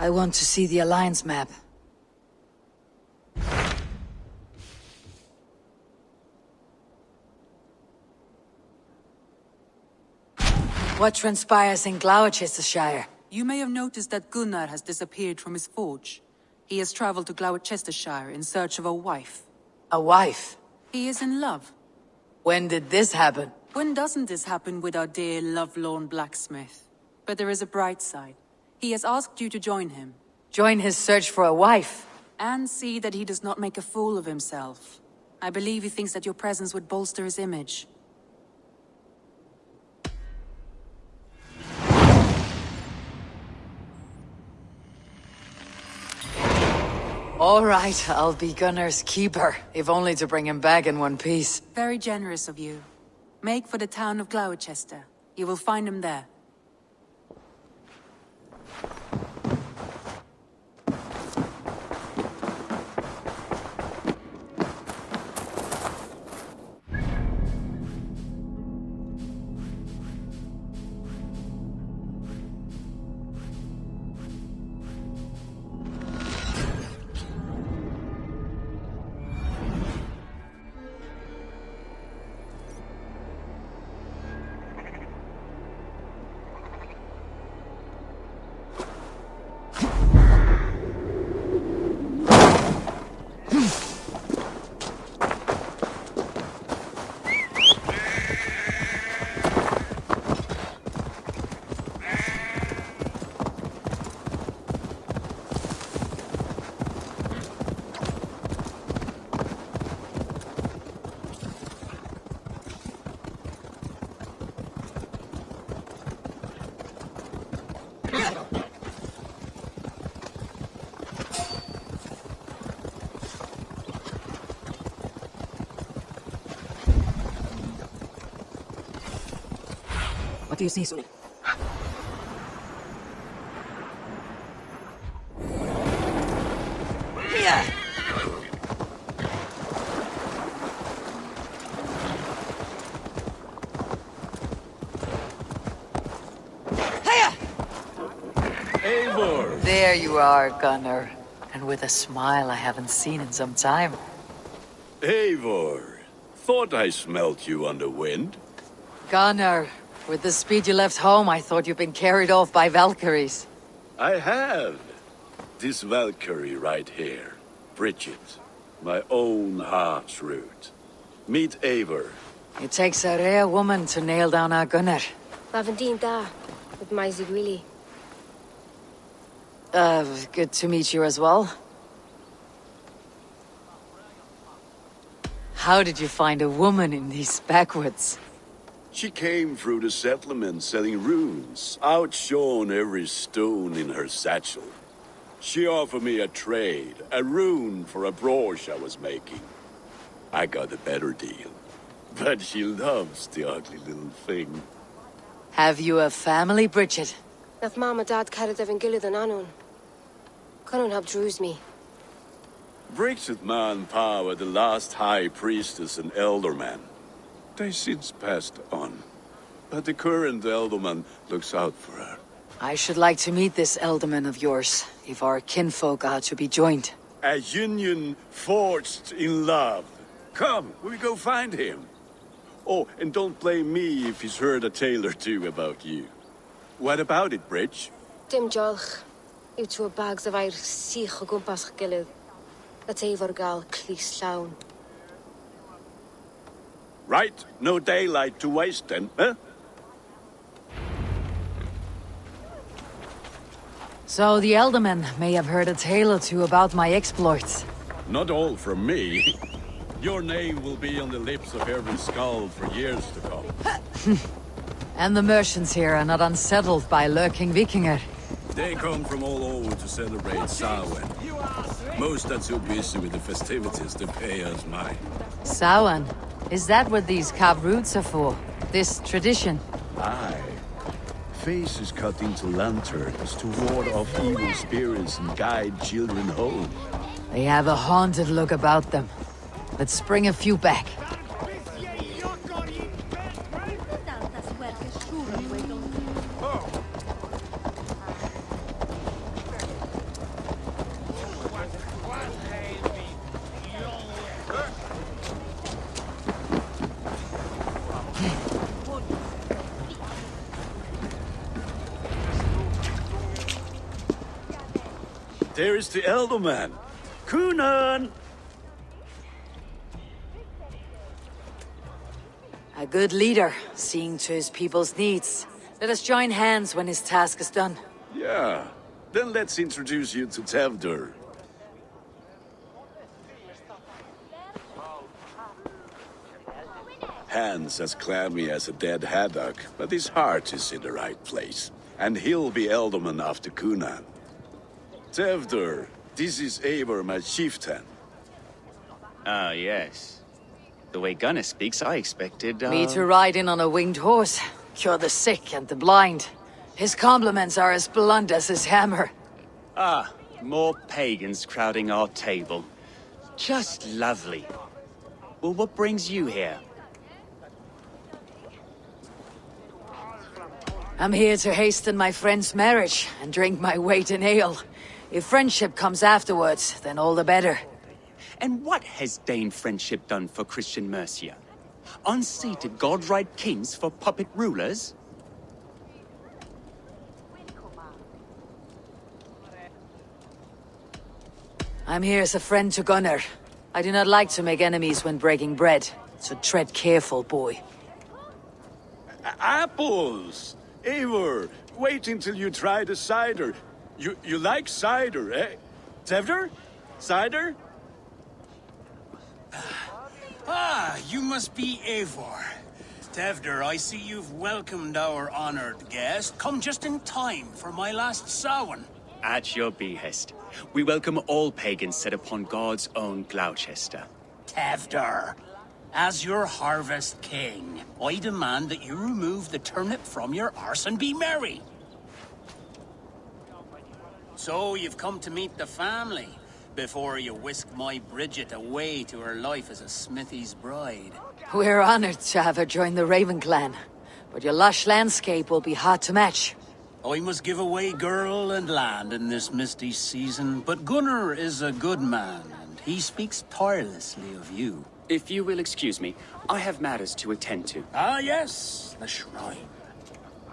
I want to see the Alliance map. What transpires in Gloucestershire? You may have noticed that Gunnar has disappeared from his forge. He has traveled to Gloucestershire in search of a wife. A wife? He is in love. When did this happen? When doesn't this happen with our dear lovelorn blacksmith? But there is a bright side. He has asked you to join him. Join his search for a wife? And see that he does not make a fool of himself. I believe he thinks that your presence would bolster his image. All right, I'll be Gunnar's keeper, if only to bring him back in one piece. Very generous of you. Make for the town of Gloucester. You will find him there. What do you see, Sully? Here! Eivor! There you are, Gunnar. And with a smile I haven't seen in some time. Eivor! Thought I smelt you on the wind. Gunnar, with the speed you left home, I thought you'd been carried off by Valkyries. I have. This Valkyrie right here. Bridget. My own heart's root. Meet Eivor. It takes a rare woman to nail down our Gunnar. Lavendine da, with my Zigrili. Good to meet you as well. How did you find a woman in these backwoods? She came through the settlement selling runes, outshone every stone in her satchel. She offered me a trade, a rune for a brooch I was making. I got a better deal. But she loves the ugly little thing. Have you a family, Bridget? Nath Mom and Dad carried Evan Gillid and Anun. Couldn't help drews me. Bridget Ma and Pa were the last high priestess and elderman. They since passed on. But the current elderman looks out for her. I should like to meet this elderman of yours, if our kinfolk are to be joined. A union forged in love. Come, we go find him. Oh, and don't blame me if he's heard a tale or two about you. What about it, Bridge? Dim Jolch. You two bags of air sich o gwmpas gilydd. That's Eivor gal clis llawn. Right, no daylight to waste then, huh? So the elderman may have heard a tale or two about my exploits. Not all from me. Your name will be on the lips of every skull for years to come. And the merchants here are not unsettled by lurking Vikinger. They come from all over to celebrate Samhain. Most are too busy with the festivities to pay us mind. Samhain? Is that what these carved roots are for? This tradition? Aye. Faces cut into lanterns to ward off evil spirits and guide children home. They have a haunted look about them. Let's bring a few back. here is the Elderman. Kunan! A good leader, seeing to his people's needs. Let us join hands when his task is done. Yeah. Then let's introduce you to Tevder. Hands as clammy as a dead haddock, but his heart is in the right place. And he'll be Elderman after Kunan. Tevder, this is Eivor, my chieftain. Ah, yes. The way Gunnar speaks, I expected, Me to ride in on a winged horse, cure the sick and the blind. His compliments are as blunt as his hammer. Ah, more pagans crowding our table. Just lovely. Well, what brings you here? I'm here to hasten my friend's marriage and drink my weight in ale. If friendship comes afterwards, then all the better. And what has Dane friendship done for Christian Mercia? Unseated godride kings for puppet rulers? I'm here as a friend to Gunnar. I do not like to make enemies when breaking bread, so tread careful, boy. Apples! Eivor, wait until you try the cider. You like cider, eh? Tevder? Cider? Ah, you must be Eivor. Tevder, I see you've welcomed our honored guest. Come just in time for my last Samhain. At your behest. We welcome all pagans set upon God's own Gloucester. Tevder, as your harvest king, I demand that you remove the turnip from your arse and be merry. So you've come to meet the family, before you whisk my Bridget away to her life as a smithy's bride. We're honored to have her join the Raven clan, but your lush landscape will be hard to match. I must give away girl and land in this misty season, but Gunnar is a good man, and he speaks tirelessly of you. If you will excuse me, I have matters to attend to. Ah, yes, the shrine.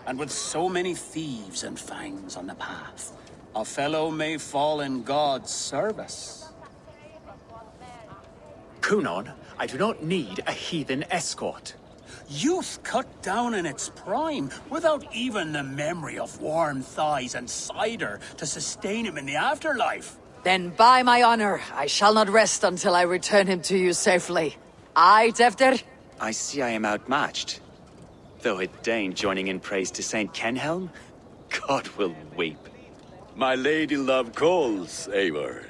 And with so many thieves and fangs on the path, a fellow may fall in God's service. Kunan, I do not need a heathen escort. Youth cut down in its prime, without even the memory of warm thighs and cider to sustain him in the afterlife. Then by my honor, I shall not rest until I return him to you safely. Aye, Tevder? I see I am outmatched. Though a Dane joining in praise to Saint Kenhelm, God will weep. My lady love calls, Eivor.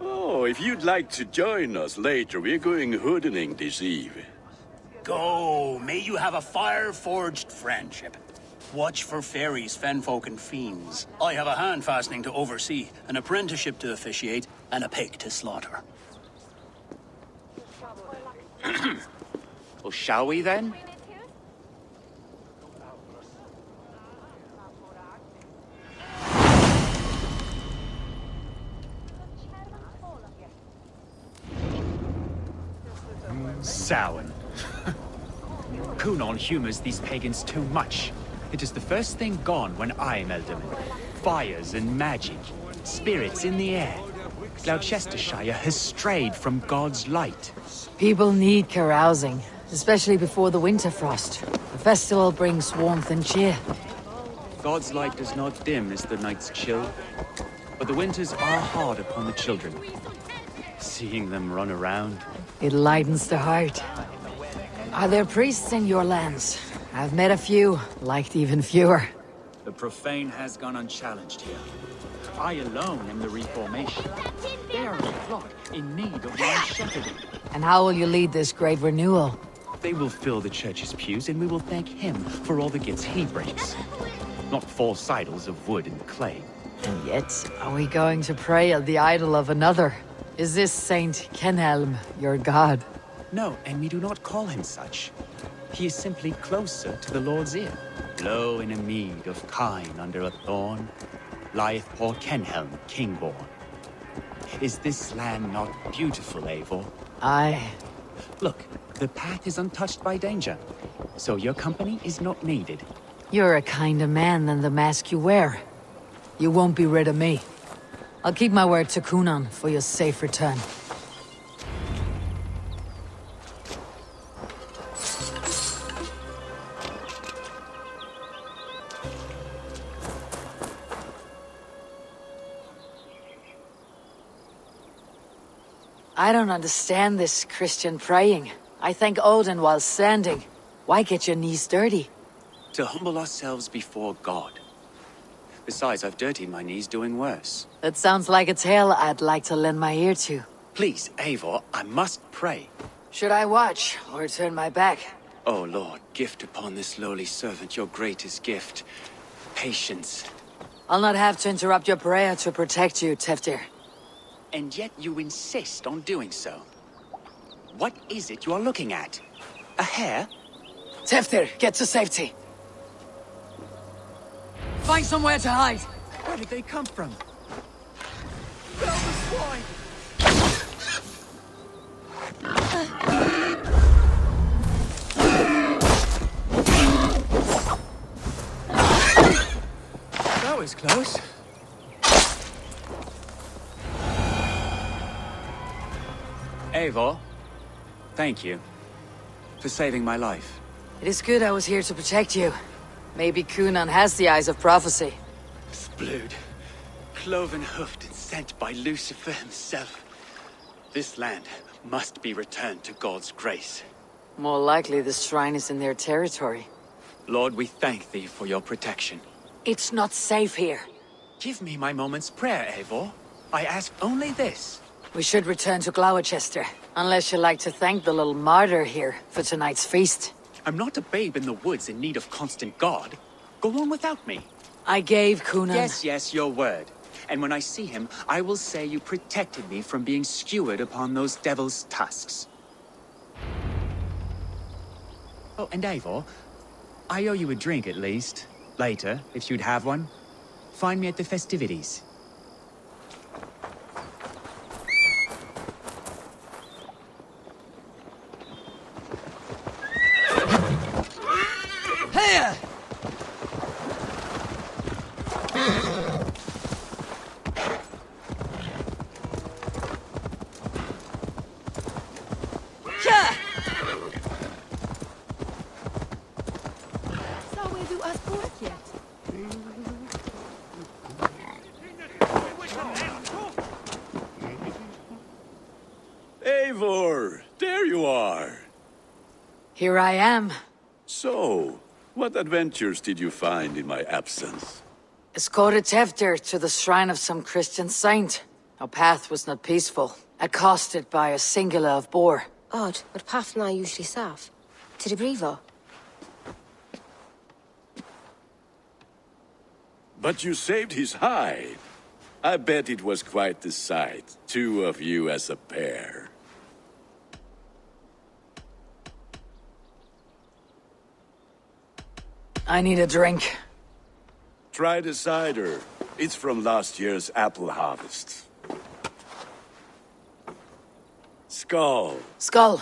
Oh, if you'd like to join us later, we're going hoodening this eve. Go, may you have a fire-forged friendship. Watch for fairies, fenfolk, and fiends. I have a hand fastening to oversee, an apprenticeship to officiate, and a pig to slaughter. Well, shall we then? Samhain. Kunan humors these pagans too much. It is the first thing gone when I am Elderman. Fires and magic, spirits in the air. Gloucestershire has strayed from God's light. People need carousing, especially before the winter frost. The festival brings warmth and cheer. God's light does not dim as the nights chill, but the winters are hard upon the children. Seeing them run around. It lightens the heart. Are there priests in your lands? I've met a few, liked even fewer. The profane has gone unchallenged here. I alone am the reformation. They are a flock in need of one shepherding. And how will you lead this great renewal? They will fill the church's pews, and we will thank him for all the gifts he brings. Not false idols of wood and clay. And yet, are we going to pray at the idol of another? Is this Saint Kenhelm your god? No, and we do not call him such. He is simply closer to the Lord's ear. Low in a mead of kine under a thorn, lieth poor Kenhelm, king-born. Is this land not beautiful, Eivor? Aye. Look, the path is untouched by danger, so your company is not needed. You're a kinder man than the mask you wear. You won't be rid of me. I'll keep my word to Kunan for your safe return. I don't understand this Christian praying. I thank Odin while standing. Why get your knees dirty? To humble ourselves before God. Besides, I've dirtied my knees doing worse. That sounds like a tale I'd like to lend my ear to. Please, Eivor, I must pray. Should I watch, or turn my back? Oh Lord, gift upon this lowly servant your greatest gift. Patience. I'll not have to interrupt your prayer to protect you, Teftir. And yet you insist on doing so. What is it you are looking at? A hare? Teftir, get to safety. Find somewhere to hide. Where did they come from? That was close. Eivor, thank you for saving my life. It is good I was here to protect you. Maybe Kunan has the eyes of prophecy. Splood, cloven-hoofed and sent by Lucifer himself. This land must be returned to God's grace. More likely the shrine is in their territory. Lord, we thank thee for your protection. It's not safe here. Give me my moment's prayer, Eivor. I ask only this. We should return to Gloucester, unless you like to thank the little martyr here for tonight's feast. I'm not a babe in the woods in need of constant guard. Go on without me. I gave Kunan... Yes, your word. And when I see him, I will say you protected me from being skewered upon those devil's tusks. Oh, and Eivor, I owe you a drink at least. Later, if you'd have one. Find me at the festivities. Eivor, there you are. Here I am. So, what adventures did you find in my absence? Escorted Teftir to the shrine of some Christian saint. Our path was not peaceful. Accosted by a singular of boar. Odd, but path na usually safe. To the Brevo. But you saved his hide. I bet it was quite the sight. Two of you as a pair. I need a drink. Try the cider. It's from last year's apple harvest. Skull. Skull.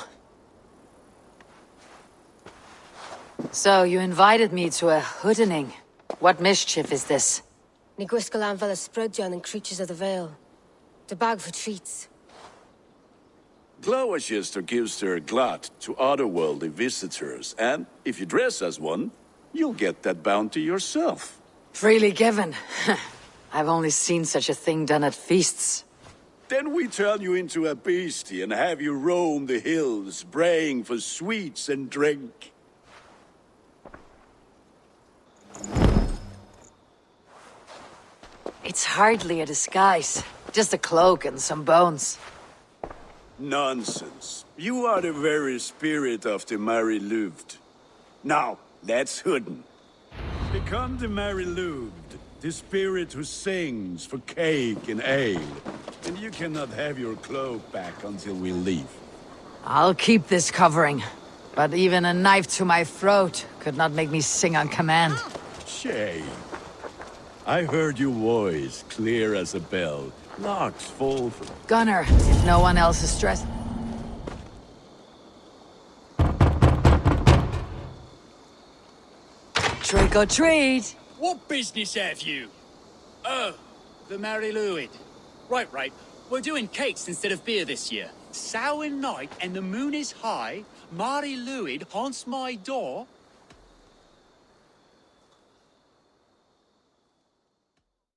So, you invited me to a hoodening. What mischief is this? Ni gwisgalan fel ysbrydion and creatures of the Vale. The bag for treats. Gloucester gives their glut to otherworldly visitors, and if you dress as one, you'll get that bounty yourself. Freely given. I've only seen such a thing done at feasts. Then we turn you into a beastie and have you roam the hills, braying for sweets and drink. It's hardly a disguise. Just a cloak and some bones. Nonsense. You are the very spirit of the Mary Louved. Now, let's hoodin. Become the Mary Louved, the spirit who sings for cake and ale. And you cannot have your cloak back until we leave. I'll keep this covering. But even a knife to my throat could not make me sing on command. Shame. I heard your voice clear as a bell. Larks fall from... Gunner, if no one else is stressed... Trick or treat! What business have you? Oh, the Mary Louid. Right, right. We're doing cakes instead of beer this year. Sour night and the moon is high. Mary Lwyd haunts my door.